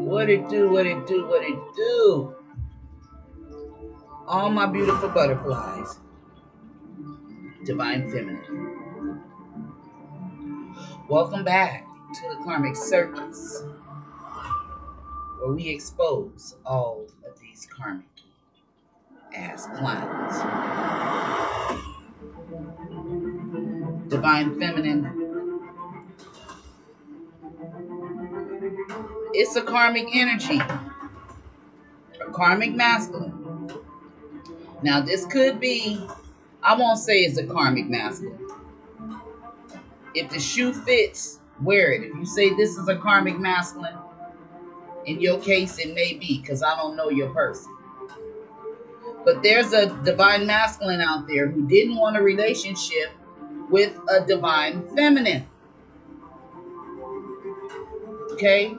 What it do, what it do, what it do? All my beautiful butterflies. Divine Feminine. Welcome back to the Karmic Circus, where we expose all of these karmic ass clowns. Divine Feminine. It's a karmic energy. A karmic masculine. Now this could be, I won't say it's a karmic masculine. If the shoe fits, wear it. If you say this is a karmic masculine, in your case it may be, because I don't know your person. But there's a divine masculine out there who didn't want a relationship with a divine feminine. Okay?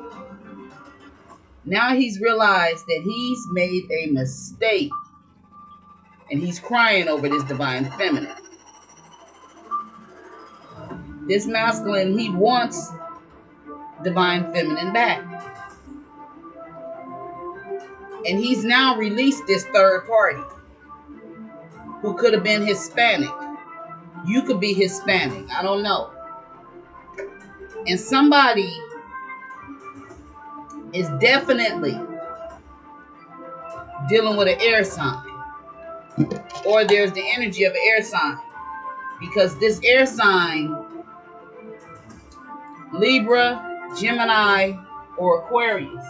Now he's realized that he's made a mistake. And he's crying over this divine feminine. This masculine, he wants divine feminine back. And he's now released this third party who could have been Hispanic. You could be Hispanic. I don't know. And somebody is definitely dealing with an air sign. Or there's the energy of an air sign. Because this air sign, Libra, Gemini, or Aquarius,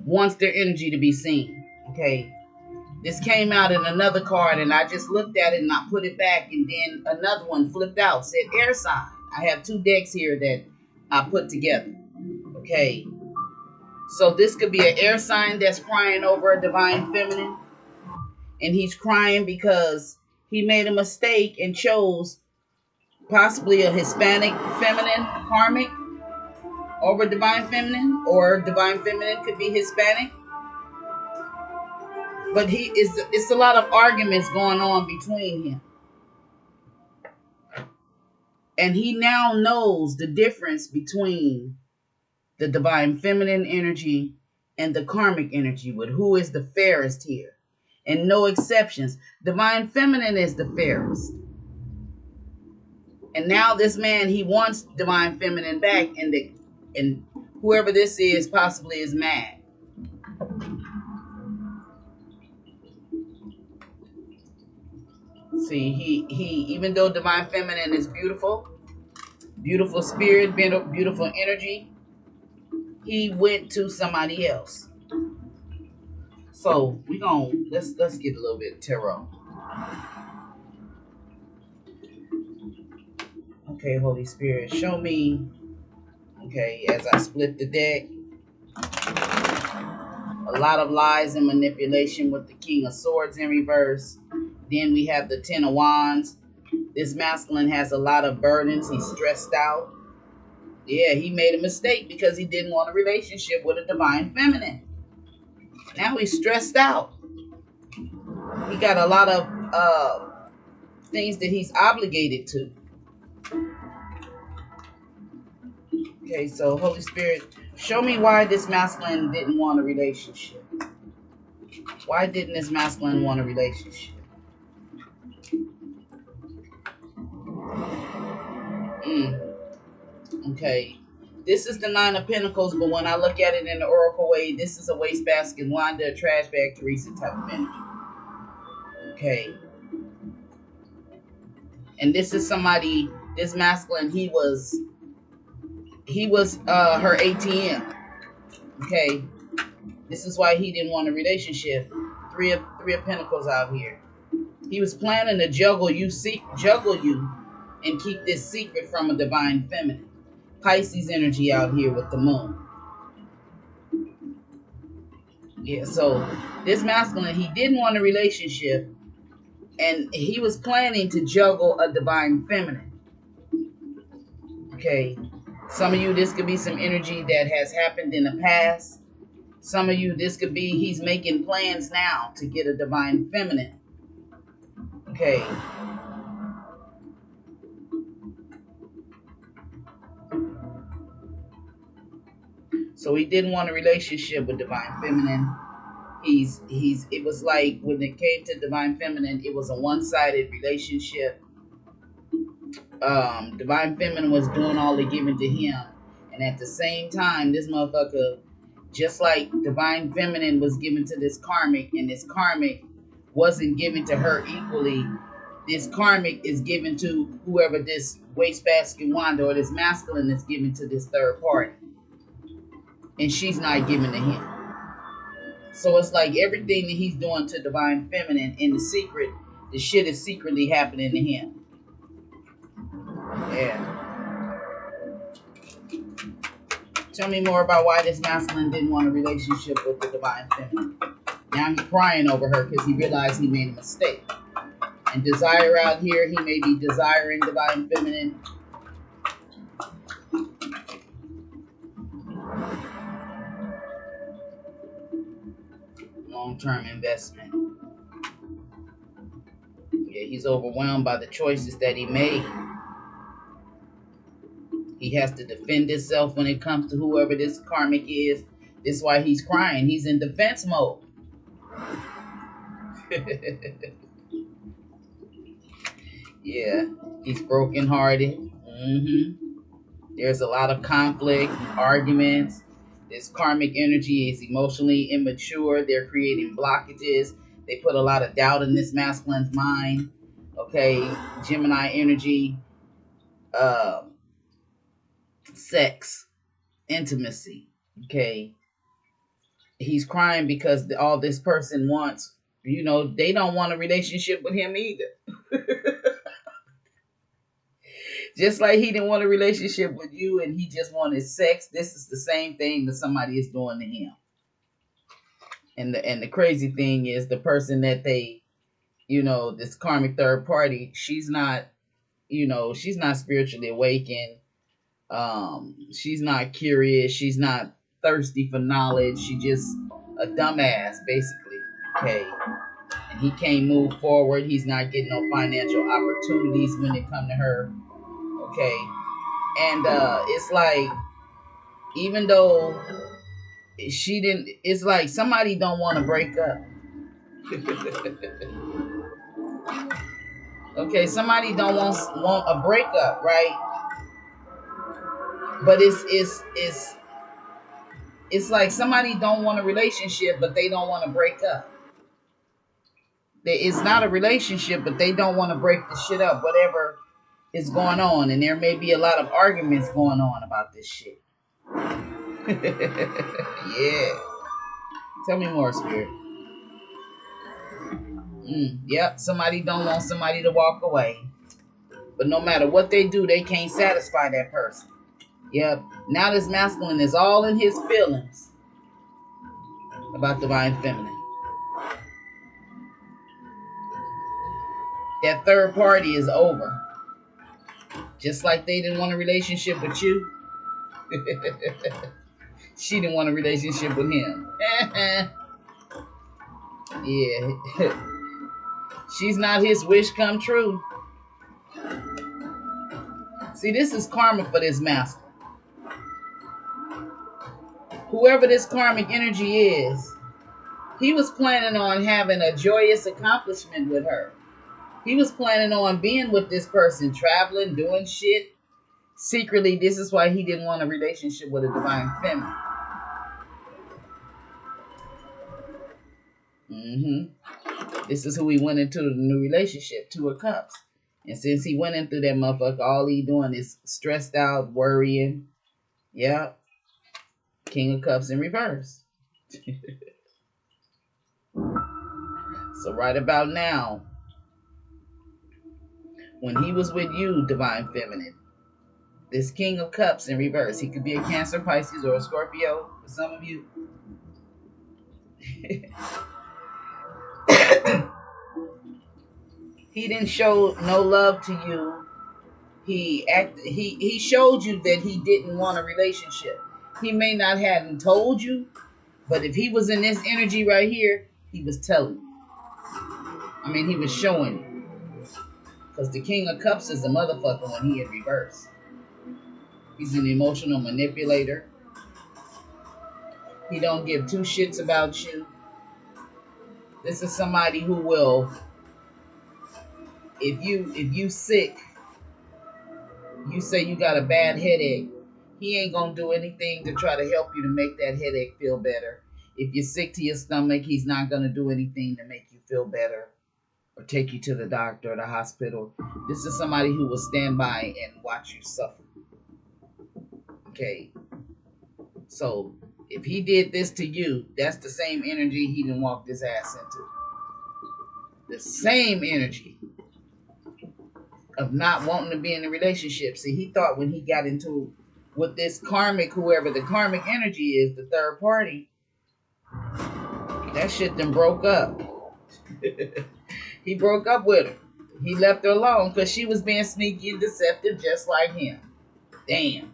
wants their energy to be seen. Okay. This came out in another card and I just looked at it and I put it back, and then another one flipped out, said air sign. I have two decks here that I put together. Okay. So this could be an air sign that's crying over a divine feminine. And he's crying because he made a mistake and chose possibly a Hispanic feminine karmic over divine feminine, or divine feminine could be Hispanic. But it's a lot of arguments going on between him. And he now knows the difference between the divine feminine energy and the karmic energy, with who is the fairest here. And no exceptions. Divine feminine is the fairest. And now this man, he wants divine feminine back, and whoever this is possibly is mad. See, he even though divine feminine is beautiful, beautiful spirit, beautiful energy, he went to somebody else. So we let's get a little bit of tarot. Okay, Holy Spirit, show me. Okay, as I split the deck, a lot of lies and manipulation with the King of Swords in reverse. Then we have the Ten of Wands. This masculine has a lot of burdens. He's stressed out. Yeah, he made a mistake because he didn't want a relationship with a divine feminine. Now he's stressed out. He got a lot of things that he's obligated to. Okay, so Holy Spirit, show me why this masculine didn't want a relationship. Why didn't this masculine want a relationship? Okay, this is the Nine of Pentacles, but when I look at it in the Oracle way, this is a wastebasket, Wanda, a trash bag, Teresa type of energy. Okay. And this is somebody, this masculine, he was her ATM. Okay. This is why he didn't want a relationship. Three of Pentacles out here. He was planning to juggle you and keep this secret from a divine feminine. Pisces energy out here with the moon. Yeah, so this masculine, he didn't want a relationship, and he was planning to juggle a divine feminine. Okay. Some of you, this could be some energy that has happened in the past. Some of you, this could be he's making plans now to get a divine feminine. Okay. So he didn't want a relationship with Divine Feminine. It was like when it came to Divine Feminine, it was a one-sided relationship. Divine Feminine was doing all the giving to him, and at the same time, this motherfucker, just like Divine Feminine was given to this Karmic, and this Karmic wasn't given to her equally. This Karmic is given to whoever this wastebasket Wanda or this masculine is given to this third party, and she's not given to him. So it's like everything that he's doing to Divine Feminine in the secret, the shit is secretly happening to him. Yeah. Tell me more about why this masculine didn't want a relationship with the Divine Feminine. Now he's crying over her because he realized he made a mistake. And desire out here, he may be desiring Divine Feminine. Long-term investment. Yeah, he's overwhelmed by the choices that he made. He has to defend himself when it comes to whoever this Karmic is. This is why he's crying. He's in defense mode. Yeah, he's brokenhearted. There's a lot of conflict, arguments. This Karmic energy is emotionally immature. They're creating blockages. They put a lot of doubt in this masculine's mind. Okay, Gemini energy, sex, intimacy. Okay, he's crying because all this person wants, they don't want a relationship with him either. Just like he didn't want a relationship with you and he just wanted sex, this is the same thing that somebody is doing to him. And the crazy thing is the person that they, this Karmic third party, she's not spiritually awakened. She's not curious. She's not thirsty for knowledge. She just a dumbass, basically. Okay. And he can't move forward. He's not getting no financial opportunities when it come to her. Okay. And it's like, even though she didn't, it's like somebody don't want to break up. Okay, somebody don't want a breakup, right? But it's like somebody don't want a relationship, but they don't want to break up. It's not a relationship, but they don't want to break the shit up, whatever is going on. And there may be a lot of arguments going on about this shit. Yeah. Tell me more, Spirit. Yep, somebody don't want somebody to walk away. But no matter what they do, they can't satisfy that person. Yep. Now this masculine is all in his feelings about Divine Feminine. That third party is over. Just like they didn't want a relationship with you. She didn't want a relationship with him. Yeah. She's not his wish come true. See, this is karma for this master. Whoever this karmic energy is, he was planning on having a joyous accomplishment with her. He was planning on being with this person, traveling, doing shit. Secretly, this is why he didn't want a relationship with a Divine Feminine. This is who he went into the new relationship, Two of Cups. And since he went into that motherfucker, all he doing is stressed out, worrying. Yep. King of Cups in reverse. So right about now, when he was with you, Divine Feminine, this King of Cups in reverse, he could be a Cancer, Pisces, or a Scorpio for some of you. He didn't show no love to you. He showed you that he didn't want a relationship. He may not have told you, but if he was in this energy right here, he was telling you. I mean, he was showing you. Because the King of Cups is a motherfucker when he in reverse. He's an emotional manipulator. He don't give two shits about you. This is somebody who will, if you sick, you say you got a bad headache, he ain't gonna do anything to try to help you to make that headache feel better. If you're sick to your stomach, he's not gonna do anything to make you feel better or take you to the doctor or the hospital. This is somebody who will stand by and watch you suffer. Okay. So if he did this to you, that's the same energy he done walked his ass into. The same energy of not wanting to be in a relationship. See, he thought when he got into with this karmic, whoever the karmic energy is, the third party, that shit then broke up. He broke up with her. He left her alone because she was being sneaky and deceptive just like him. Damn.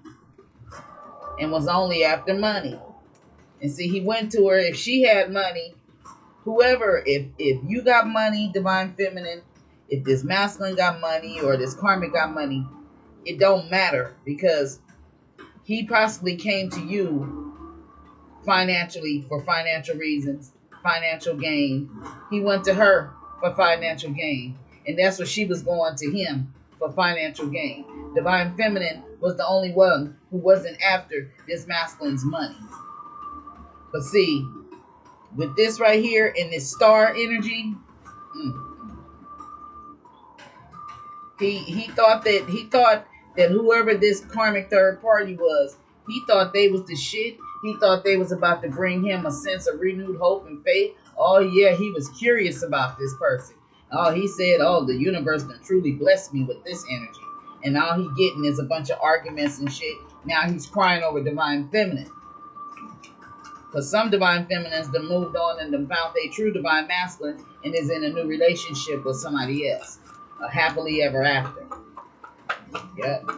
And was only after money. And see, he went to her. If she had money, whoever, if you got money, divine feminine, if this masculine got money or this karmic got money, it don't matter because he possibly came to you financially for financial reasons, financial gain. He went to her for financial gain. And that's what she was going to him for financial gain. Divine feminine was the only one who wasn't after this masculine's money. But see, with this right here in this star energy, he thought that whoever this karmic third party was, he thought they was the shit. He thought they was about to bring him a sense of renewed hope and faith. Oh yeah, he was curious about this person. Oh, he said, oh, the universe done truly blessed me with this energy. And all he getting is a bunch of arguments and shit. Now he's crying over divine feminine. Because some divine feminines that moved on and them found their true divine masculine and is in a new relationship with somebody else. A happily ever after. Yep.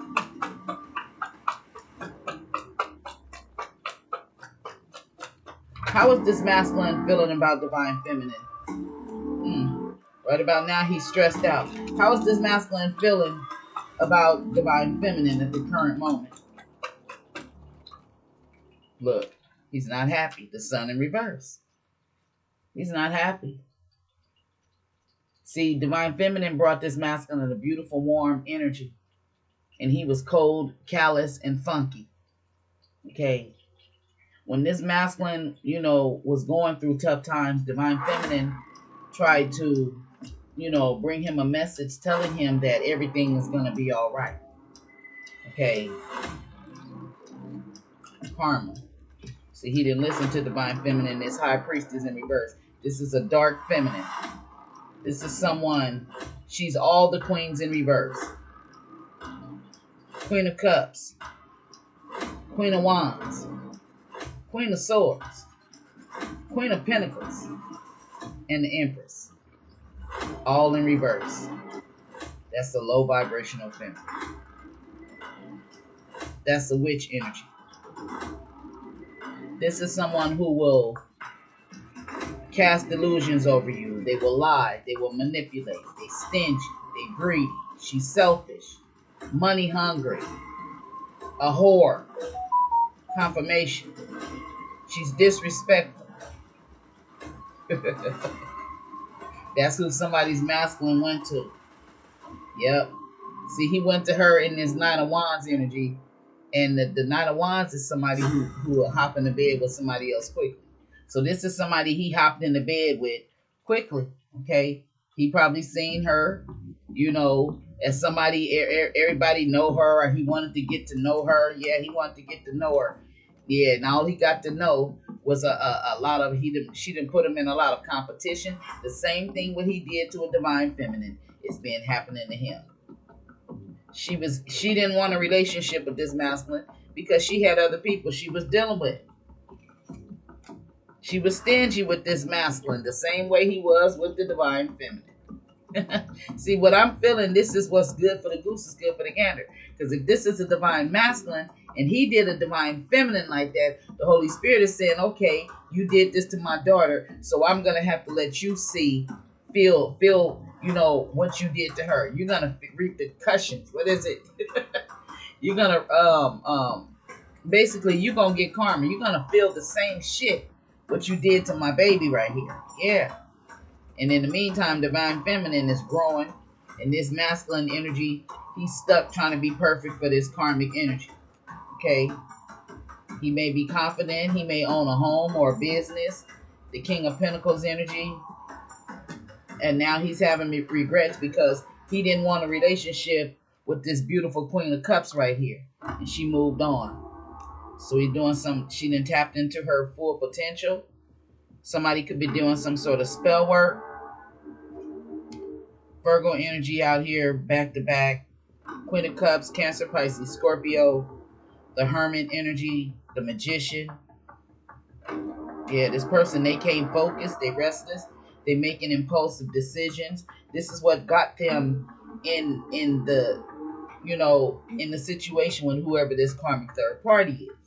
How is this masculine feeling about divine feminine? Right about now, he's stressed out. How is this masculine feeling about divine feminine at the current moment? Look, he's not happy. The sun in reverse. He's not happy. See, divine feminine brought this masculine a beautiful, warm energy. And he was cold, callous, and funky. Okay. When this masculine, was going through tough times, divine feminine tried to, bring him a message telling him that everything is going to be all right. Okay. Karma. See, he didn't listen to divine feminine. This high priestess in reverse. This is a dark feminine. This is someone, she's all the queens in reverse. Queen of Cups. Queen of Wands. Queen of Swords. Queen of Pentacles. And the Empress. All in reverse. That's the low vibrational feminine. That's the witch energy. This is someone who will cast delusions over you. They will lie. They will manipulate. They stingy. They greedy. She's selfish. Money hungry. A whore. Confirmation. She's disrespectful. That's who somebody's masculine went to. Yep. See, he went to her in this Nine of Wands energy. And the Nine of Wands is somebody who will hop into bed with somebody else quickly. So this is somebody he hopped into bed with quickly. Okay. He probably seen her, as somebody, everybody know her, or he wanted to get to know her. Yeah, he wanted to get to know her. Yeah, and all he got to know was a lot of, she didn't put him in a lot of competition. The same thing what he did to a divine feminine is being happening to him. She didn't want a relationship with this masculine because she had other people she was dealing with. She was stingy with this masculine the same way he was with the divine feminine. See, what I'm feeling, this is what's good for the goose is good for the gander. Because if this is a divine masculine and he did a divine feminine like that, the Holy Spirit is saying, okay, you did this to my daughter, so I'm going to have to let you feel, what you did to her. You're going to reap the cushions. What is it? You're going to Basically, you're going to get karma. You're going to feel the same shit what you did to my baby right here. Yeah. And in the meantime, divine feminine is growing. And this masculine energy, he's stuck trying to be perfect for this karmic energy. Okay. He may be confident. He may own a home or a business. The King of Pentacles energy. And now he's having regrets because he didn't want a relationship with this beautiful Queen of Cups right here. And she moved on. So he's doing she done tapped into her full potential. Somebody could be doing some sort of spell work. Virgo energy out here, back to back. Queen of Cups, Cancer, Pisces, Scorpio. The Hermit energy, the Magician. Yeah, this person, they can't focus. They restless. They making impulsive decisions. This is what got them in the, in the situation with whoever this karmic third party is.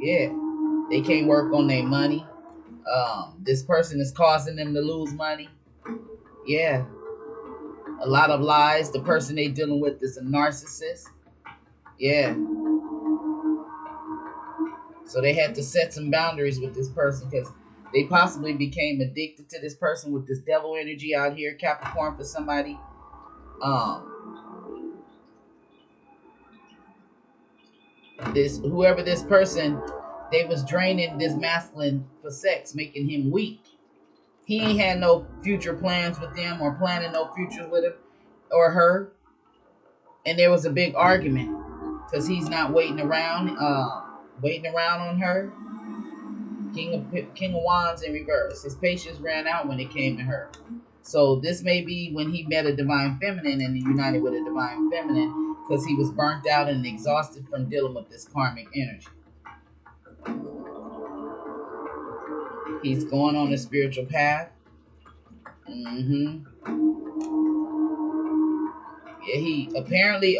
Yeah, they can't work on their money. This person is causing them to lose money. Yeah, a lot of lies. The person they dealing with is a narcissist. Yeah. So they had to set some boundaries with this person because they possibly became addicted to this person with this devil energy out here, Capricorn for somebody. Whoever this person, they was draining this masculine for sex, making him weak. He ain't had no future plans with them or planning no futures with him or her. And there was a big argument because he's not waiting around on her. King of Wands in reverse. His patience ran out when it came to her. So this may be when he met a divine feminine and united with a divine feminine because he was burnt out and exhausted from dealing with this karmic energy. He's going on a spiritual path. Yeah, he apparently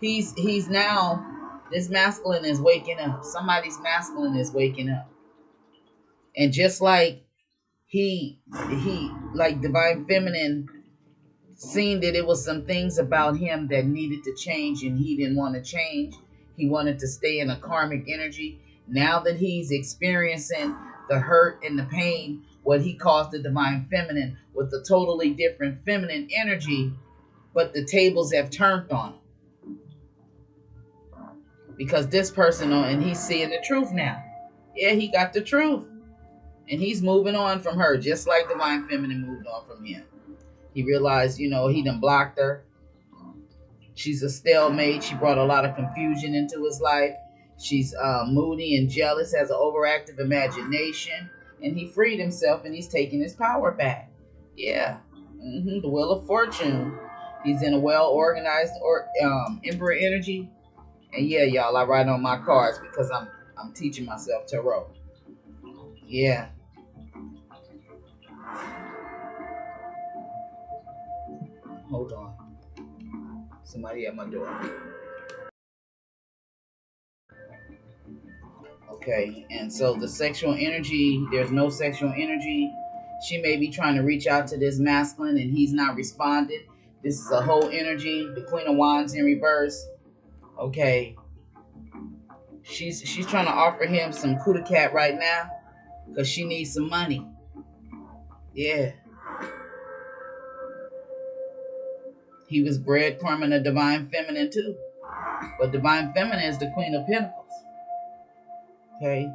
he's now, this masculine is waking up. Somebody's masculine is waking up. And just like he like divine feminine seen that it was some things about him that needed to change and he didn't want to change. He wanted to stay in a karmic energy. Now that he's experiencing the hurt and the pain, what he calls the divine feminine, with a totally different feminine energy, but the tables have turned on him. Because this person, and he's seeing the truth now. Yeah, he got the truth. And he's moving on from her, just like divine feminine moved on from him. He realized, he done blocked her. She's a stalemate. She brought a lot of confusion into his life. She's moody and jealous, has an overactive imagination. And he freed himself and he's taking his power back. Yeah. The Wheel of Fortune. He's in a well-organized Emperor energy. And yeah, y'all, I write on my cards because I'm teaching myself tarot. Yeah. Hold on. Somebody at my door. Okay, and so the sexual energy, there's no sexual energy. She may be trying to reach out to this masculine and he's not responding. This is a whole energy. The Queen of Wands in reverse. Okay. She's trying to offer him some coup de cat right now because she needs some money. Yeah. He was breadcrumbing a divine feminine too. But divine feminine is the Queen of Pentacles. Okay.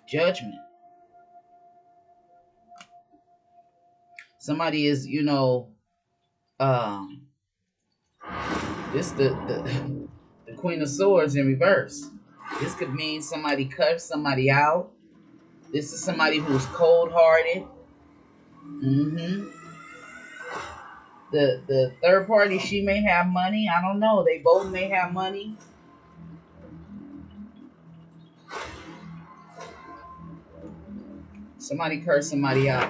Judgment. Somebody is, this the Queen of Swords in reverse. This could mean somebody cuts somebody out. This is somebody who's cold-hearted. The third party, she may have money. I don't know. They both may have money. Somebody cursed somebody out.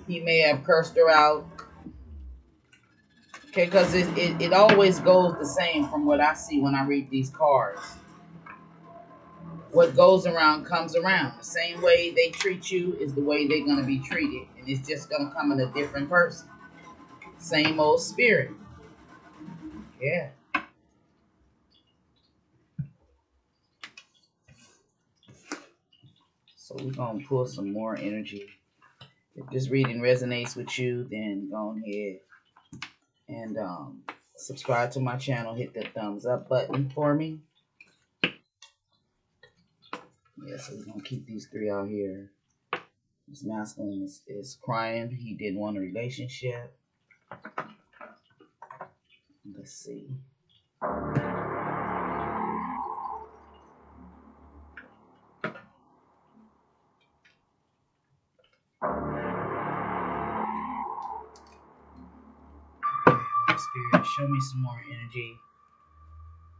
He may have cursed her out. Okay, because it always goes the same from what I see when I read these cards. What goes around comes around. The same way they treat you is the way they're going to be treated. And it's just going to come in a different person. Same old spirit. Yeah. So we're going to pull some more energy. If this reading resonates with you, then go ahead and subscribe to my channel. Hit the thumbs up button for me. Yeah, so we're going to keep these three out here. This masculine is crying. He didn't want a relationship. Let's see. Spirit, show me some more energy.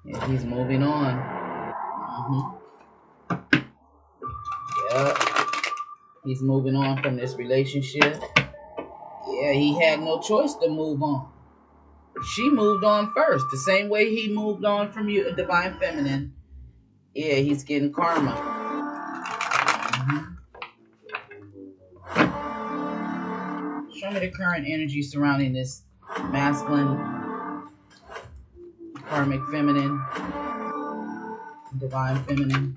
Yeah, he's moving on. Yep. He's moving on from this relationship. Yeah, he had no choice to move on. She moved on first. The same way he moved on from you, Divine Feminine. Yeah, he's getting karma. Show me the current energy surrounding this masculine, karmic feminine, divine feminine.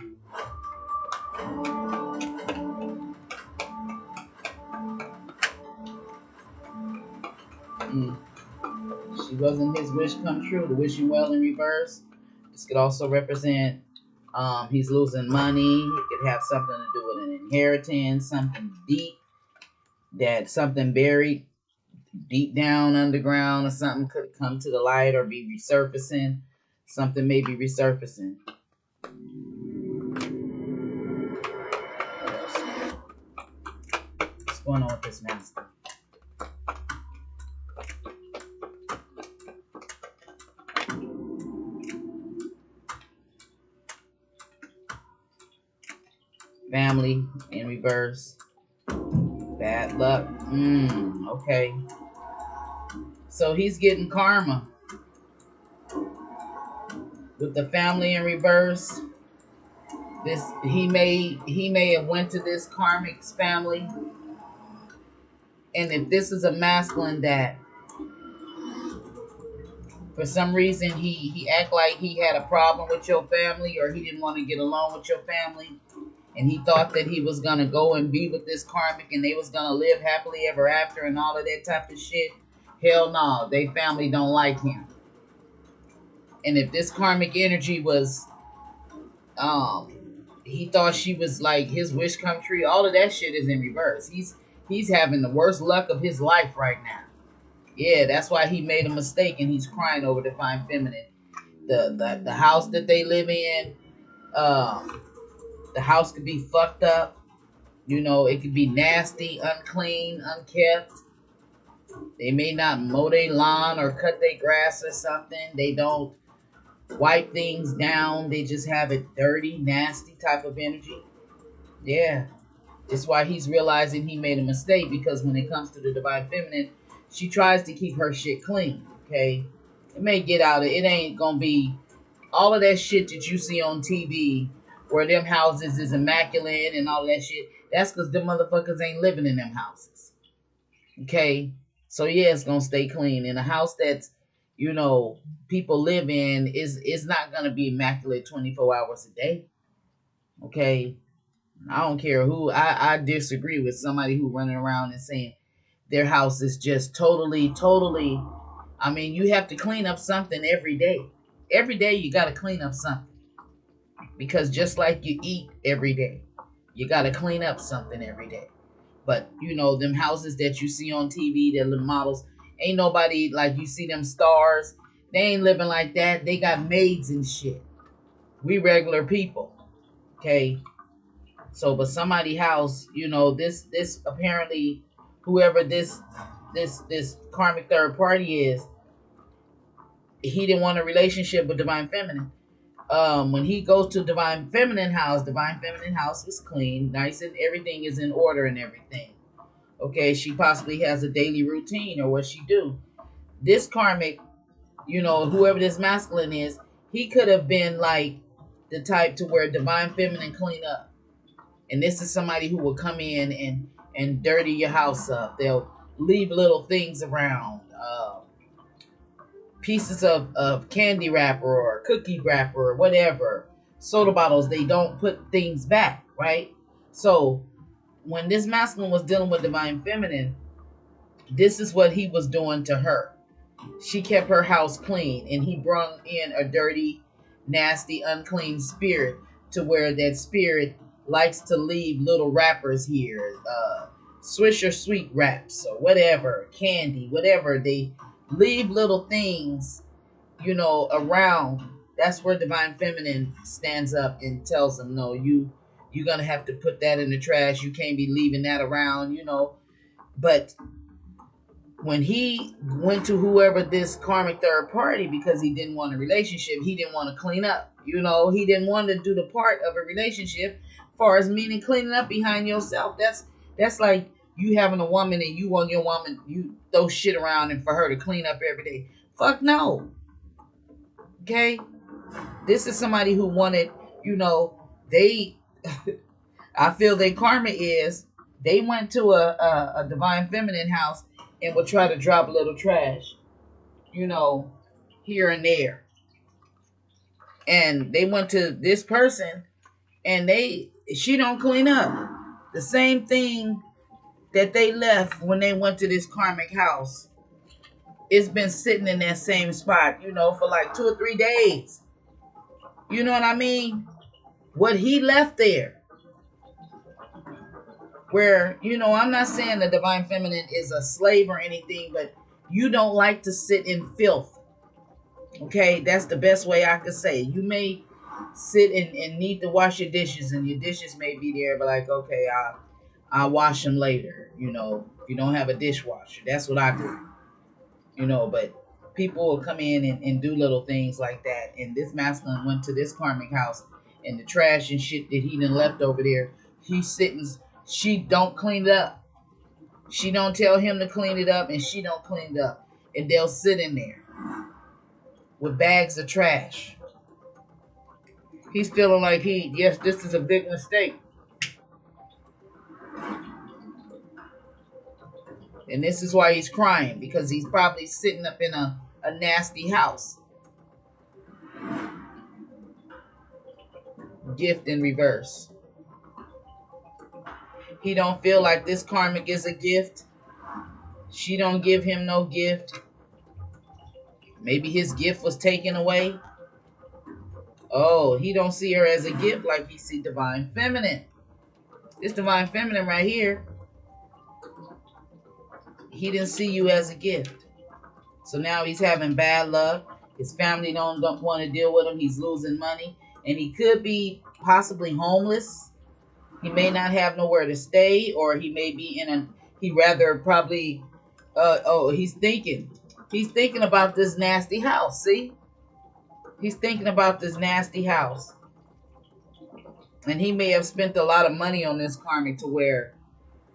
She wasn't his wish come true. The wishing well in reverse. This could also represent he's losing money. It could have something to do with an inheritance, something deep, that something buried deep down underground or something could come to the light or be resurfacing. Something may be resurfacing. What's going on with this master? Family in reverse. Bad luck. Okay. So he's getting karma. With the family in reverse. This he may have went to this karmic's family. And if this is a masculine that for some reason he act like he had a problem with your family, or he didn't want to get along with your family, and he thought that he was gonna go and be with this karmic and they was gonna live happily ever after and all of that type of shit. Hell no, they family don't like him. And if this karmic energy was he thought she was like his wish come true, all of that shit is in reverse. He's having the worst luck of his life right now. Yeah, that's why he made a mistake and he's crying over Divine Feminine. The house that they live in, the house could be fucked up. You know, it could be nasty, unclean, unkept. They may not mow their lawn or cut their grass or something. They don't wipe things down. They just have a dirty, nasty type of energy. Yeah. That's why he's realizing he made a mistake, because when it comes to the Divine Feminine, she tries to keep her shit clean, okay? It may get out of it. It ain't gonna be all of that shit that you see on TV where them houses is immaculate and all that shit. That's because them motherfuckers ain't living in them houses, okay? So yeah, it's gonna stay clean. In a house that's, you know, people live in is not gonna be immaculate 24 hours a day, okay? I don't care who. I disagree with somebody who running around and saying their house is just totally. I mean, you have to clean up something every day. Every day you got to clean up something, because just like you eat every day, you got to clean up something every day. But you know, them houses that you see on TV, the models, ain't nobody like you see them stars. They ain't living like that. They got maids and shit. We regular people, okay? So, but somebody house, you know, this apparently, whoever this karmic third party is, he didn't want a relationship with Divine Feminine. When he goes to Divine Feminine house is clean, nice, and everything is in order and everything. Okay, she possibly has a daily routine or what she do. This karmic, you know, whoever this masculine is, he could have been like the type to where Divine Feminine clean up. And this is somebody who will come in and dirty your house up. They'll leave little things around, pieces of candy wrapper or cookie wrapper or whatever, soda bottles. They don't put things back, right? So when this masculine was dealing with divine feminine, this is what he was doing to her. She kept her house clean, and he brung in a dirty, nasty, unclean spirit, to where that spirit likes to leave little wrappers here, Swisher sweet wraps or whatever, candy, whatever. They leave little things, around. That's where divine feminine stands up and tells them, no, you're gonna have to put that in the trash. You can't be leaving that around. But when he went to whoever this karmic third party, because he didn't want a relationship, he didn't want to clean up. He didn't want to do the part of a relationship, far as meaning cleaning up behind yourself. That's like you having a woman and you want your woman, you throw shit around and for her to clean up every day. Fuck no. Okay? This is somebody who wanted, they I feel their karma is they went to a divine feminine house and would try to drop a little trash, here and there. And they went to this person and she don't clean up. The same thing that they left when they went to this karmic house. It's been sitting in that same spot, for like 2 or 3 days. You know what I mean? What he left there. Where, I'm not saying the divine feminine is a slave or anything, but you don't like to sit in filth. Okay, that's the best way I could say. You may sit and need to wash your dishes, and your dishes may be there, but like, okay, I'll wash them later. If you don't have a dishwasher, that's what I do. But people will come in and do little things like that. And this masculine went to this karmic house, and the trash and shit that he done left over there, he's sitting. She don't clean it up. She don't tell him to clean it up, and she don't clean it up, and they'll sit in there with bags of trash. He's feeling like yes, this is a big mistake. And this is why he's crying, because he's probably sitting up in a nasty house. Gift in reverse. He don't feel like this karmic is a gift. She don't give him no gift. Maybe his gift was taken away. Oh, he don't see her as a gift like he see divine feminine. This divine feminine right here, he didn't see you as a gift. So now he's having bad luck. His family don't want to deal with him. He's losing money. And he could be possibly homeless. He may not have nowhere to stay, or he may be he rather probably, he's thinking about this nasty house. See? He's thinking about this nasty house. And he may have spent a lot of money on this karmic to where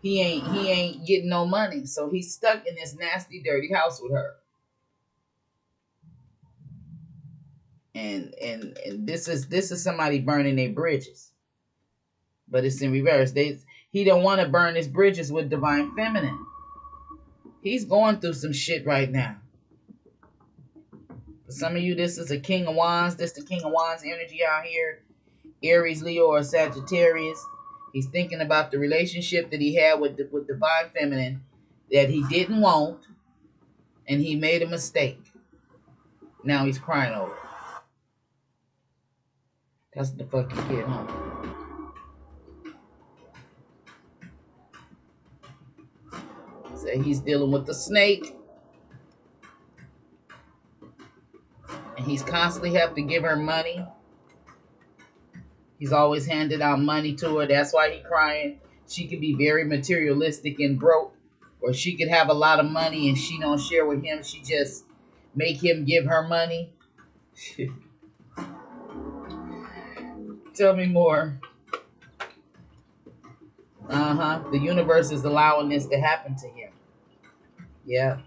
he ain't getting no money. So he's stuck in this nasty, dirty house with her. And this is somebody burning their bridges. But it's in reverse. He don't want to burn his bridges with divine feminine. He's going through some shit right now. For some of you, this is a King of Wands. This is the King of Wands energy out here. Aries, Leo, or Sagittarius. He's thinking about the relationship that he had with divine feminine that he didn't want, and he made a mistake. Now he's crying over it. That's the fucking kid, huh? So he's dealing with the snake, and he's constantly have to give her money. He's always handed out money to her. That's why he's crying. She could be very materialistic and broke, or she could have a lot of money and she don't share with him. She just make him give her money. Tell me more. The universe is allowing this to happen to him. Yeah.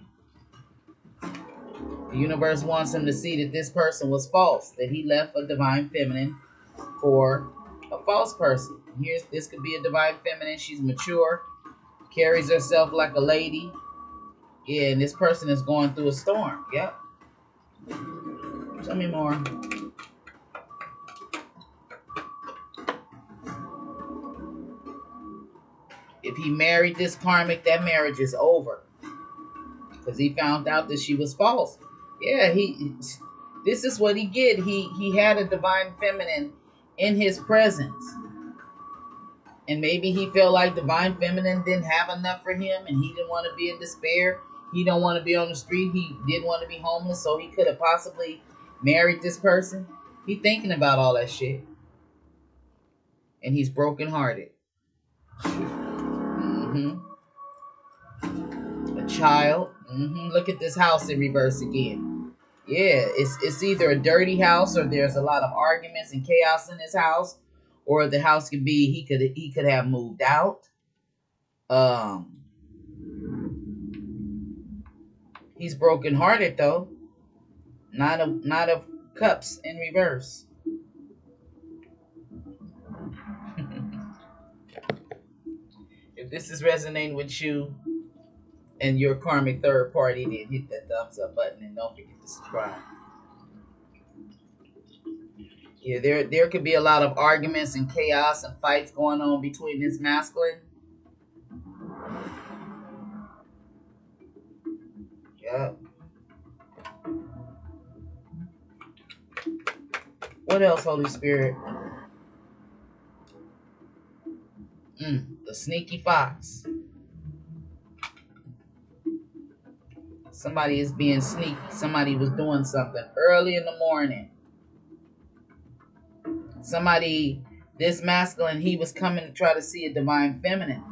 The universe wants him to see that this person was false, that he left a divine feminine for a false person. This could be a divine feminine. She's mature, carries herself like a lady. Yeah, and this person is going through a storm. Yep. Tell me more. And he married this karmic, that marriage is over. Because he found out that she was false. Yeah, this is what he did. He had a divine feminine in his presence. And maybe he felt like divine feminine didn't have enough for him and he didn't want to be in despair. He don't want to be on the street. He didn't want to be homeless, so he could have possibly married this person. He thinking about all that shit. And he's brokenhearted. A child. Look at this house in reverse again. Yeah, it's either a dirty house or there's a lot of arguments and chaos in this house, or the house could be he could have moved out. He's brokenhearted though. Not of cups in reverse. If this is resonating with you and your karmic third party, then hit that thumbs up button and don't forget to subscribe. Yeah, there could be a lot of arguments and chaos and fights going on between this masculine. Yep. What else, Holy Spirit? The sneaky fox. Somebody is being sneaky. Somebody was doing something early in the morning. Somebody, this masculine, he was coming to try to see a divine feminine.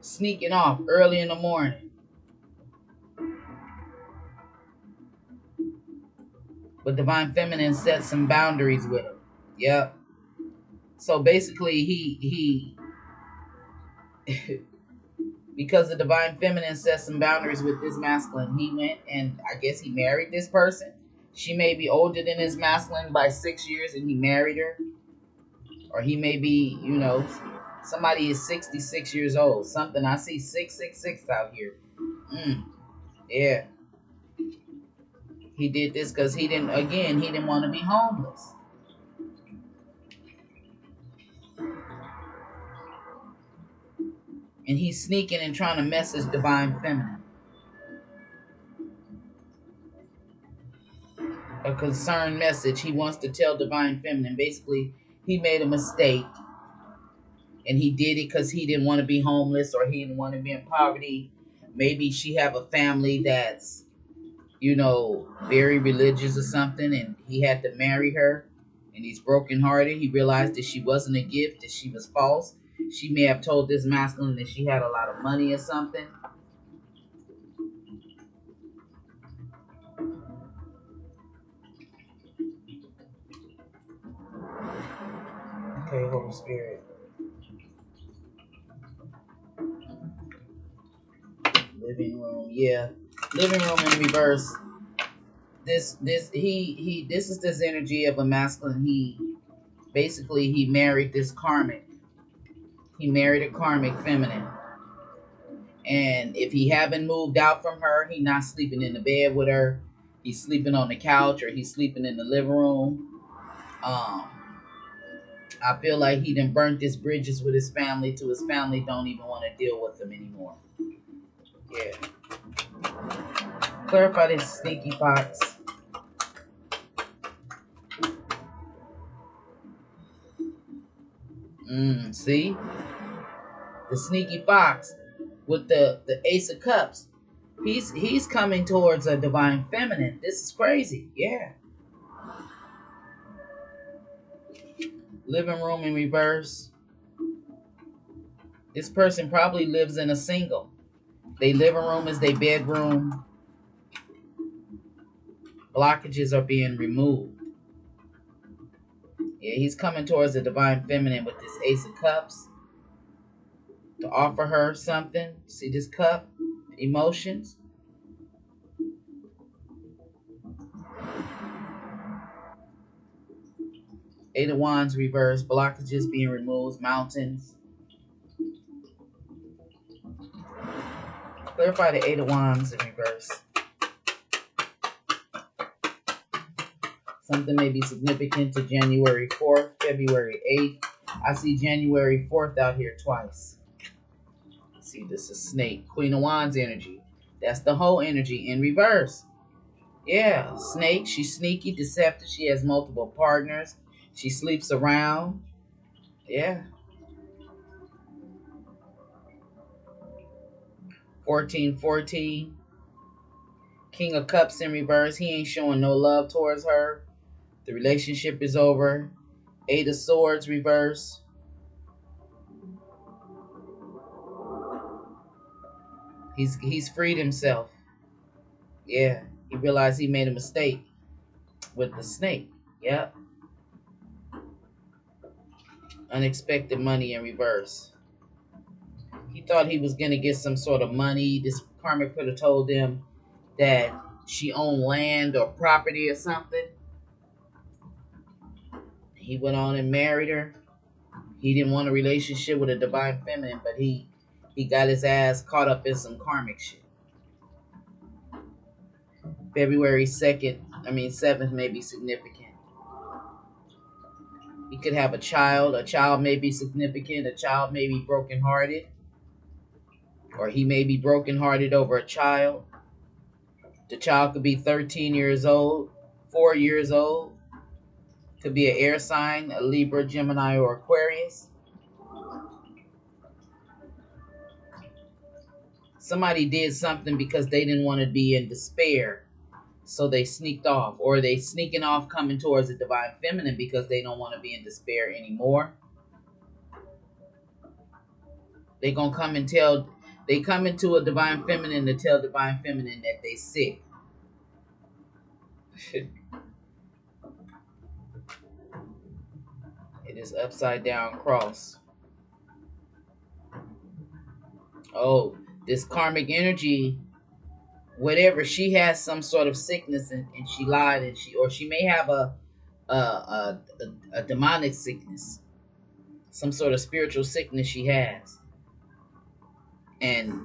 Sneaking off early in the morning. But divine feminine set some boundaries with him. Yep. So basically he because the divine feminine set some boundaries with this masculine, he went and I guess he married this person. She may be older than his masculine by 6 years and he married her. Or he may be, somebody is 66 years old. Something, I see 666 out here. Yeah. He did this because he didn't want to be homeless. And he's sneaking and trying to message divine feminine. A concerned message. He wants to tell divine feminine. Basically, he made a mistake. And he did it because he didn't want to be homeless or he didn't want to be in poverty. Maybe she have a family that's, very religious or something. And he had to marry her. And he's brokenhearted. He realized that she wasn't a gift, that she was false. She may have told this masculine that she had a lot of money or something. Okay, Holy Spirit. Living room, yeah. Living room in reverse. This is this energy of a masculine. He married this karmic. He married a karmic feminine. And if he haven't moved out from her, he not sleeping in the bed with her. He's sleeping on the couch or he's sleeping in the living room. I feel like he done burnt his bridges with his family to his family don't even want to deal with him anymore. Yeah. Clarify this sneaky fox. See? The sneaky fox with the Ace of Cups. He's coming towards a divine feminine. This is crazy. Yeah. Living room in reverse. This person probably lives in a single. Their living room is their bedroom. Blockages are being removed. Yeah, he's coming towards the divine feminine with this Ace of Cups to offer her something. See this cup? Emotions. Eight of Wands reverse. Blockages being removed. Mountains. Clarify the Eight of Wands in reverse. Something may be significant to January 4th, February 8th. I see January 4th out here twice. See, this is snake. Queen of Wands energy. That's the whole energy in reverse. Yeah, snake. She's sneaky, deceptive. She has multiple partners. She sleeps around. Yeah. 1414. King of Cups in reverse. He ain't showing no love towards her. The relationship is over. Eight of Swords reverse. He's freed himself. Yeah. He realized he made a mistake with the snake. Yep. Unexpected money in reverse. He thought he was gonna get some sort of money. This karmic could have told him that she owned land or property or something. He went on and married her. He didn't want a relationship with a divine feminine, but he got his ass caught up in some karmic shit. February 2nd, 7th may be significant. He could have a child. A child may be significant. A child may be brokenhearted. Or he may be brokenhearted over a child. The child could be 13 years old, 4 years old. Could be an air sign, a Libra, Gemini, or Aquarius. Somebody did something because they didn't want to be in despair. So they sneaked off. Or they sneaking off coming towards the divine feminine because they don't want to be in despair anymore. They gonna come and tell, they come into a divine feminine to tell divine feminine that they sick. It is upside down cross. Oh, this karmic energy, whatever, she has some sort of sickness and she lied, and she may have a demonic sickness, some sort of spiritual sickness she has, and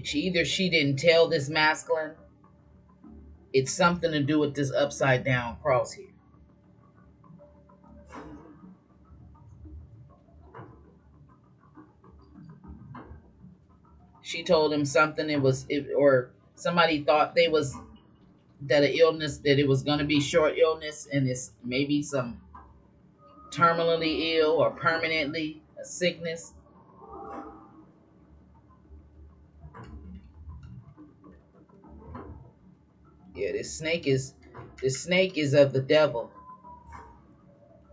she didn't tell this masculine. It's something to do with this upside down cross here. She told him something. Or somebody thought that an illness, that it was going to be short illness, and it's maybe some terminally ill or permanently a sickness. Yeah, this snake is of the devil.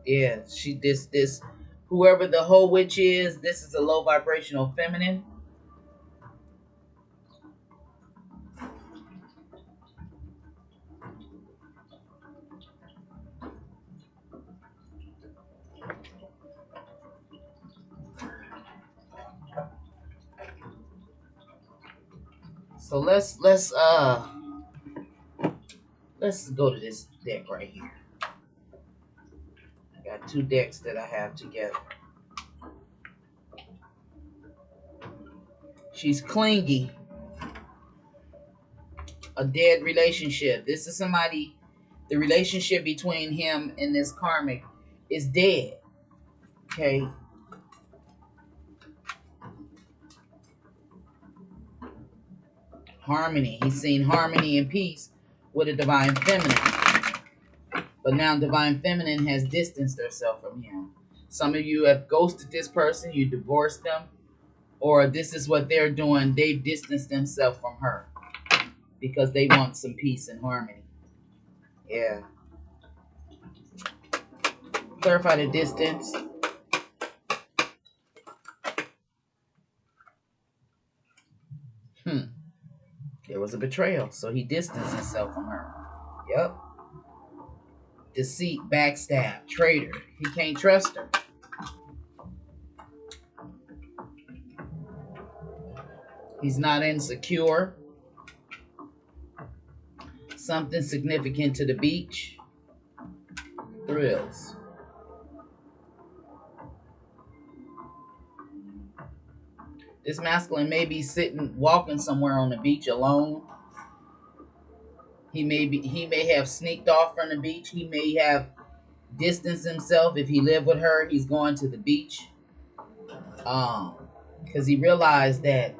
Yeah, this whoever the whole witch is, this is a low vibrational feminine. So let's go to this deck right here. I got two decks that I have together. She's clingy. A dead relationship. This is somebody, the relationship between him and this karmic is dead. Okay. Harmony. He's seen harmony and peace with a divine feminine. But now divine feminine has distanced herself from him. Some of you have ghosted this person, you divorced them, or this is what they're doing. They've distanced themselves from her because they want some peace and harmony. Yeah. Clarify the distance. There was a betrayal, so he distanced himself from her. Yep. Deceit, backstab, traitor. He can't trust her. He's not insecure. Something significant to the beach. Thrills. This masculine may be walking somewhere on the beach alone. He may have sneaked off from the beach. He may have distanced himself. If he lived with her, he's going to the beach. because he realized that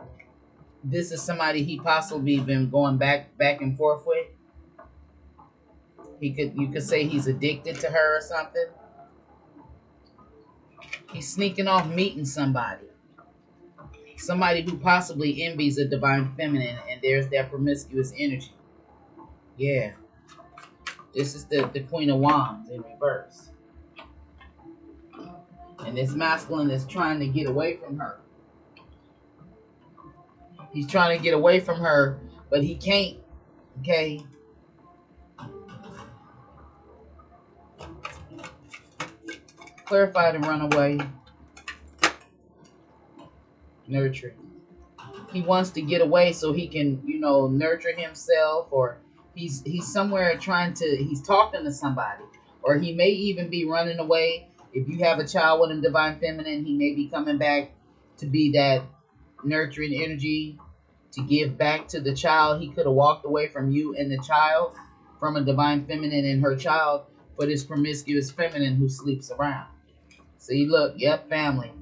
this is somebody he possibly been going back and forth with. You could say he's addicted to her or something. He's sneaking off meeting somebody who possibly envies the divine feminine, and there's that promiscuous energy. Yeah, this is the Queen of Wands in reverse, and this masculine is trying to get away from her. He's trying to get away from her, but he can't. Okay. Clarify the runaway. Nurturing. He wants to get away so he can, nurture himself, or he's somewhere trying to, he's talking to somebody, or he may even be running away. If you have a child with a divine feminine, he may be coming back to be that nurturing energy to give back to the child. He could have walked away from you and the child, from a divine feminine and her child, for this promiscuous feminine who sleeps around. See, look, yep, family.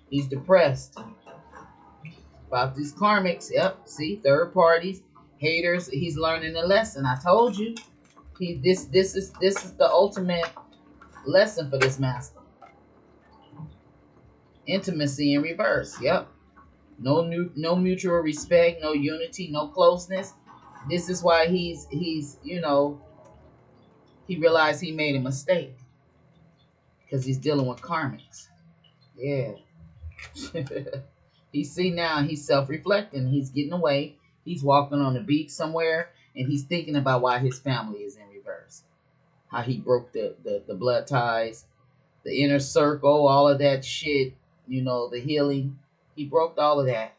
He's depressed about these karmics. Yep, see, third parties, haters. He's learning a lesson. I told you. This is the ultimate lesson for this master. Intimacy in reverse. Yep. No mutual respect, no unity, no closeness. This is why he realized he made a mistake, because he's dealing with karmics. Yeah. He see now he's self-reflecting. He's getting away. He's walking on the beach somewhere, and he's thinking about why his family is in reverse. How he broke the blood ties, the inner circle, all of that shit, the healing. He broke all of that.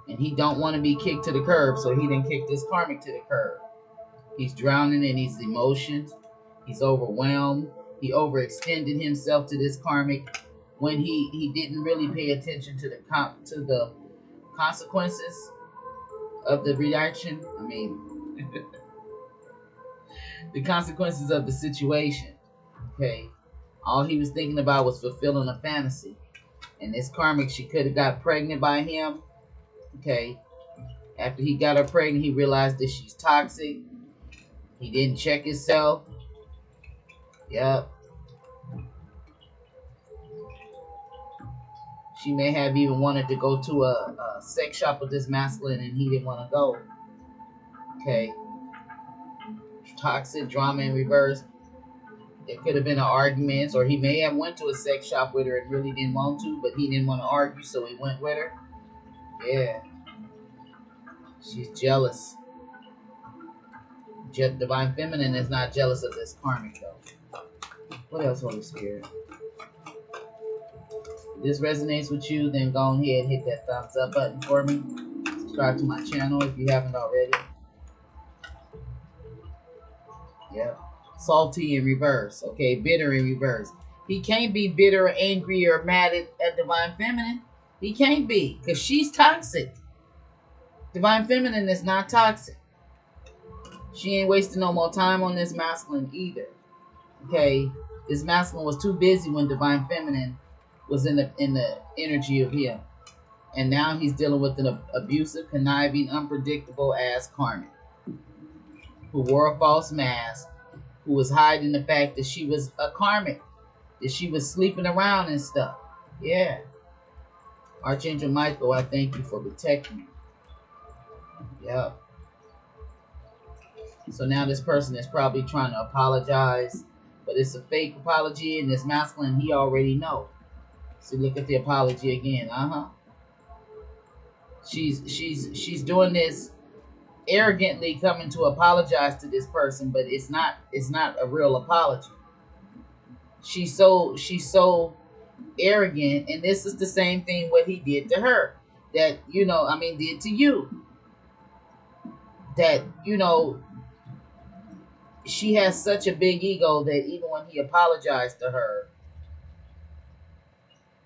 And he don't want to be kicked to the curb, so he didn't kick this karmic to the curb. He's drowning in his emotions. He's overwhelmed. He overextended himself to this karmic when he didn't really pay attention to the consequences of the reaction. I mean, the consequences of the situation. Okay, all he was thinking about was fulfilling a fantasy. And this karmic, she could have got pregnant by him. Okay, after he got her pregnant, he realized that she's toxic. He didn't check himself. Yep. She may have even wanted to go to a sex shop with this masculine, and he didn't want to go. Okay. Toxic drama in reverse. It could have been an argument, or he may have went to a sex shop with her and really didn't want to, but he didn't want to argue, so he went with her. Yeah. She's jealous. Divine Feminine is not jealous of this karmic, though. What else, Holy Spirit? If this resonates with you, then go ahead, hit that thumbs up button for me. Subscribe to my channel if you haven't already. Yep. Salty in reverse. Okay, bitter in reverse. He can't be bitter, angry, or mad at Divine Feminine. He can't be, because she's toxic. Divine Feminine is not toxic. She ain't wasting no more time on this masculine either. Okay, this masculine was too busy when Divine Feminine was in the energy of him, and now he's dealing with an abusive, conniving, unpredictable ass karmic who wore a false mask, who was hiding the fact that she was a karmic, that she was sleeping around and stuff. Yeah. Archangel Michael, I thank you for protecting me. Yep. So now this person is probably trying to apologize, but it's a fake apology, and this masculine, he already know. See, look at the apology again. She's doing this arrogantly, coming to apologize to this person, but it's not a real apology. She's so arrogant, and this is the same thing what he did to her, that did to you, that she has such a big ego that even when he apologized to her,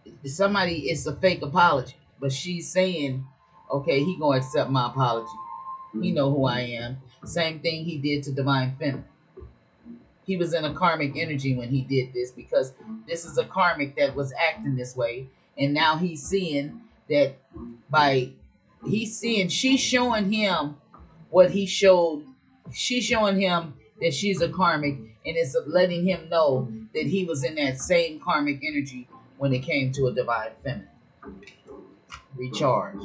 it's a fake apology, but she's saying, okay, he gonna accept my apology. He know who I am. Same thing he did to Divine Feminine. He was in a karmic energy when he did this, because this is a karmic that was acting this way, And now he's seeing that by she's showing him what he showed. She's showing him that she's a karmic, and it's letting him know that he was in that same karmic energy when it came to a divine feminine. Recharge.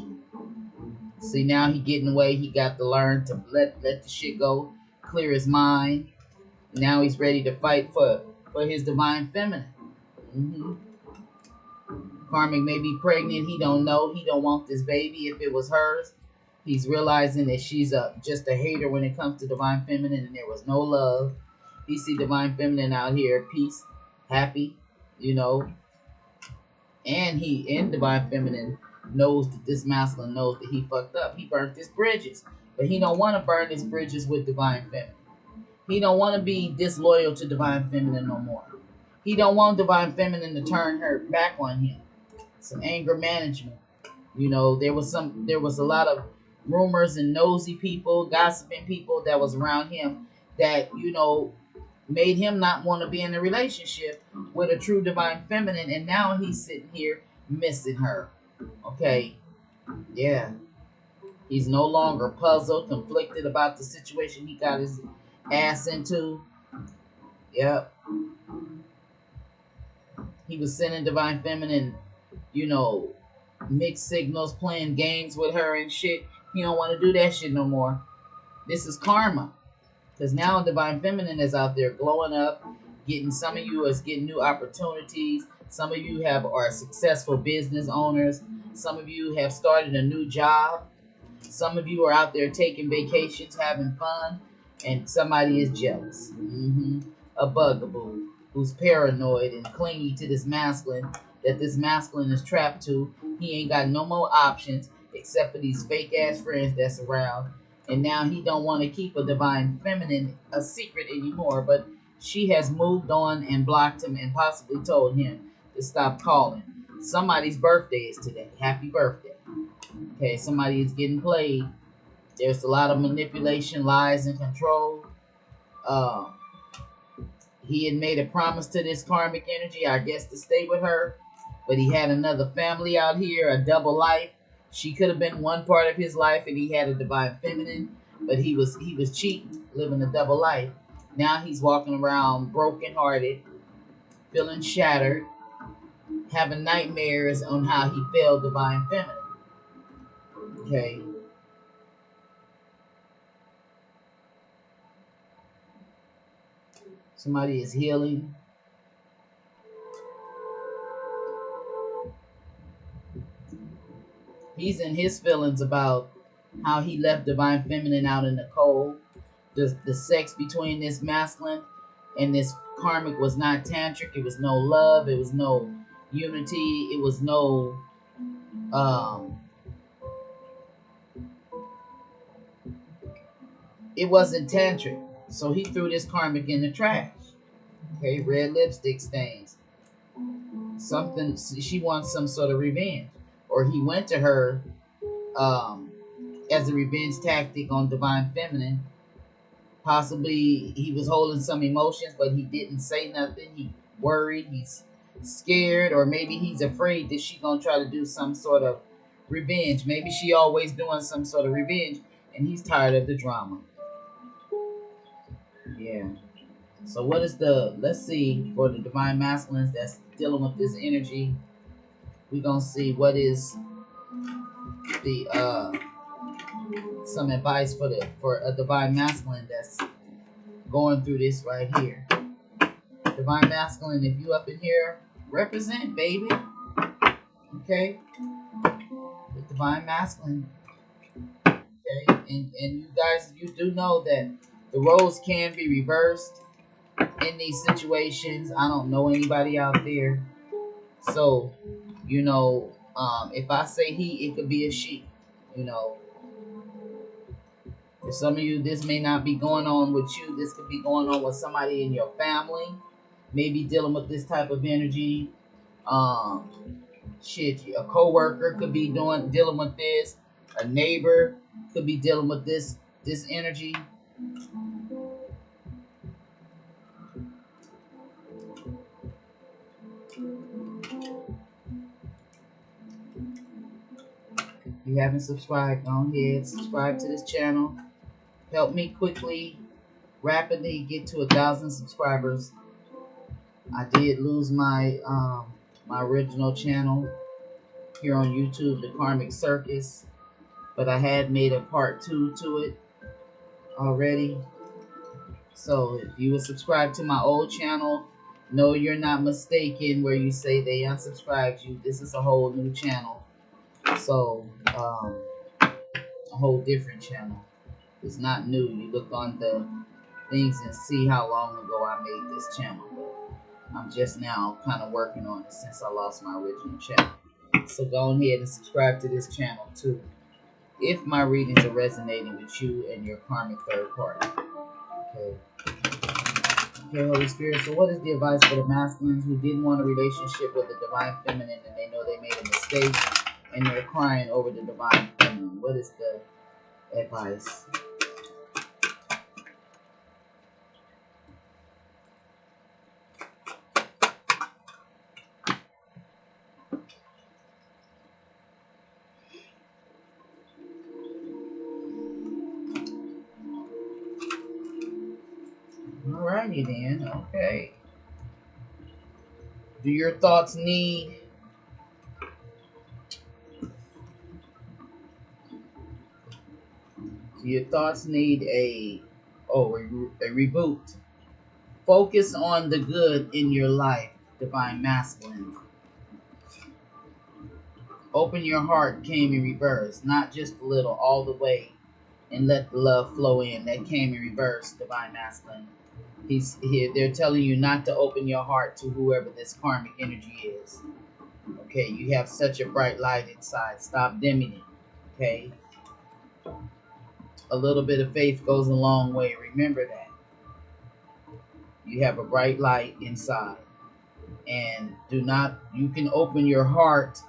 See, now he getting away. He got to learn to let the shit go, clear his mind. Now he's ready to fight for his divine feminine. Mm-hmm. Karmic may be pregnant. He don't know. He don't want this baby if it was hers. He's realizing that she's just a hater when it comes to divine feminine, and there was no love. He see divine feminine out here, peace, happy, you know, and he in divine feminine knows that this masculine knows that he fucked up. He burnt his bridges, but he don't want to burn his bridges with divine feminine. He don't want to be disloyal to divine feminine no more. He don't want divine feminine to turn her back on him. Some anger management. You know, there was a lot of rumors and nosy people, gossiping people that was around him that, you know, made him not want to be in a relationship with a true divine feminine, and now he's sitting here missing her. Okay. Yeah. He's no longer puzzled, conflicted about the situation he got his ass into. Yep. He was sending divine feminine, you know, mixed signals, playing games with her and shit. He don't want to do that shit no more. This is karma. Because now divine feminine is out there glowing up, getting, some of you is getting new opportunities. Some of you are successful business owners. Some of you have started a new job. Some of you are out there taking vacations, having fun, and somebody is jealous. A bugaboo who's paranoid and clingy to this masculine that this masculine is trapped to. He ain't got no more options except for these fake ass friends that's around. And now he don't want to keep a divine feminine a secret anymore, but she has moved on and blocked him and possibly told him to stop calling. Somebody's birthday is today. Happy birthday. Okay, somebody is getting played. There's a lot of manipulation, lies, and control. He had made a promise to this karmic energy, I guess, to stay with her, but he had another family out here, a double life. She could have been one part of his life, and he had a divine feminine, but he was cheating, living a double life. Now he's walking around brokenhearted, feeling shattered, having nightmares on how he failed divine feminine. Okay. Somebody is healing. He's in his feelings about how he left divine feminine out in the cold. The sex between this masculine and this karmic was not tantric. It was no love. It was no unity. It was no it wasn't tantric. So he threw this karmic in the trash. Okay, red lipstick stains. Something, she wants some sort of revenge. Or he went to her as a revenge tactic on divine feminine. Possibly he was holding some emotions, but he didn't say nothing. He worried, he's scared, or maybe he's afraid that she's gonna try to do some sort of revenge. Maybe she always doing some sort of revenge, and he's tired of the drama. Yeah. So what is let's see, for the divine masculines that's dealing with this energy, we're gonna see what is the some advice for a divine masculine that's going through this right here. Divine masculine, if you up in here, represent, baby. Okay? The divine masculine. Okay? And you guys, you do know that the roles can be reversed in these situations. I don't know anybody out there. So, you know, if I say he, it could be a she. You know, for some of you, this may not be going on with you. This could be going on with somebody in your family. Maybe dealing with this type of energy. Shit, a coworker could be dealing with this. A neighbor could be dealing with this energy. you haven't subscribed, go ahead, subscribe to this channel. Help me quickly, rapidly get to 1,000 subscribers. I did lose my my original channel here on YouTube, the Karmic Circus, but I had made a part 2 to it already. So if you would subscribe to my old channel, no, you're not mistaken where you say they unsubscribed you. This is a whole new channel. So a whole different channel. It's not new. You look on the things and see how long ago I made this channel. But I'm just now kind of working on it since I lost my original channel. So go ahead and subscribe to this channel too, if my readings are resonating with you and your karmic third party. Okay. Okay, Holy Spirit. So what is the advice for the masculines who didn't want a relationship with the divine feminine and they know they made a mistake and they're crying over the divine feminine? What is the advice? Alrighty then. Okay. Do your thoughts need a reboot? Focus on the good in your life, divine masculine. Open your heart came in reverse, not just a little, all the way, and let the love flow in. That came in reverse, divine masculine. He's here. They're telling you not to open your heart to whoever this karmic energy is. Okay, you have such a bright light inside. Stop dimming it. Okay, a little bit of faith goes a long way. Remember that. You have a bright light inside, and do not. You can open your heart.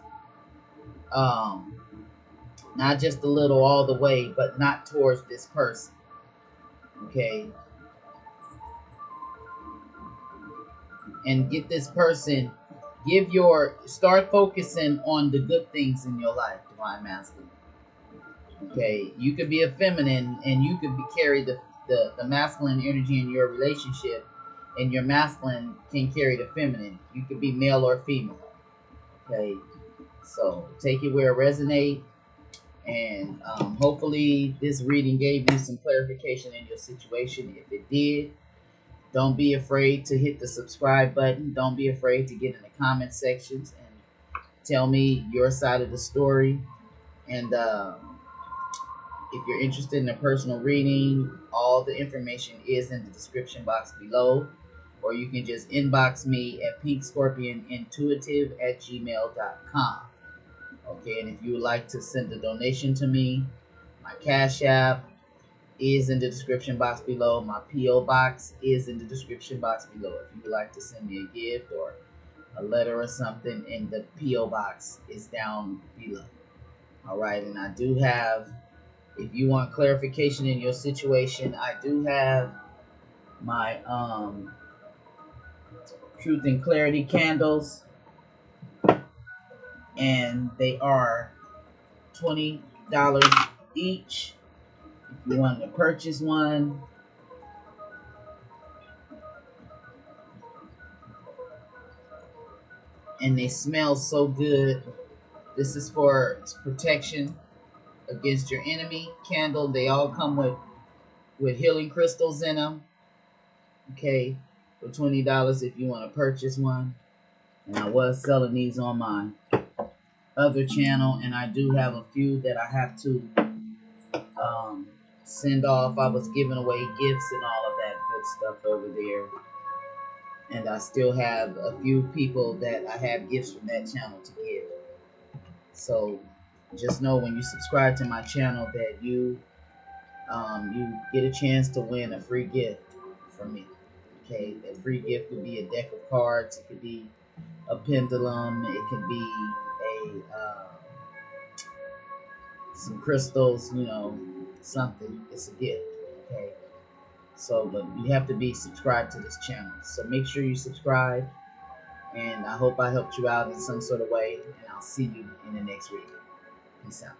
Not just a little all the way, but not towards this person. Okay. And get this person, start focusing on the good things in your life, divine masculine. Okay. You could be a feminine and you could carry the masculine energy in your relationship, and your masculine can carry the feminine. You could be male or female. Okay. So take it where it resonates. And hopefully this reading gave you some clarification in your situation. If it did, don't be afraid to hit the subscribe button. Don't be afraid to get in the comment sections and tell me your side of the story. And if you're interested in a personal reading, all the information is in the description box below. Or you can just inbox me at pinkscorpionintuitive@gmail.com. Okay, and if you would like to send a donation to me, my Cash App is in the description box below. My P.O. box is in the description box below. If you would like to send me a gift or a letter or something, in the P.O. box is down below. All right, and I do have, if you want clarification in your situation, I do have my Truth and Clarity candles, and they are $20 each. If you want to purchase one, and they smell so good. This is for protection against your enemy candle. They all come with healing crystals in them. Okay, for $20 if you want to purchase one. And I was selling these on my other channel, and I do have a few that I have to send off. I was giving away gifts and all of that good stuff over there, and I still have a few people that I have gifts from that channel to give. So just know when you subscribe to my channel that you get a chance to win a free gift from me. Okay, that free gift could be a deck of cards, it could be a pendulum, it could be some crystals, something. It's a gift. Okay, so but you have to be subscribed to this channel. So make sure you subscribe, and I hope I helped you out in some sort of way. And I'll see you in the next reading. Peace out.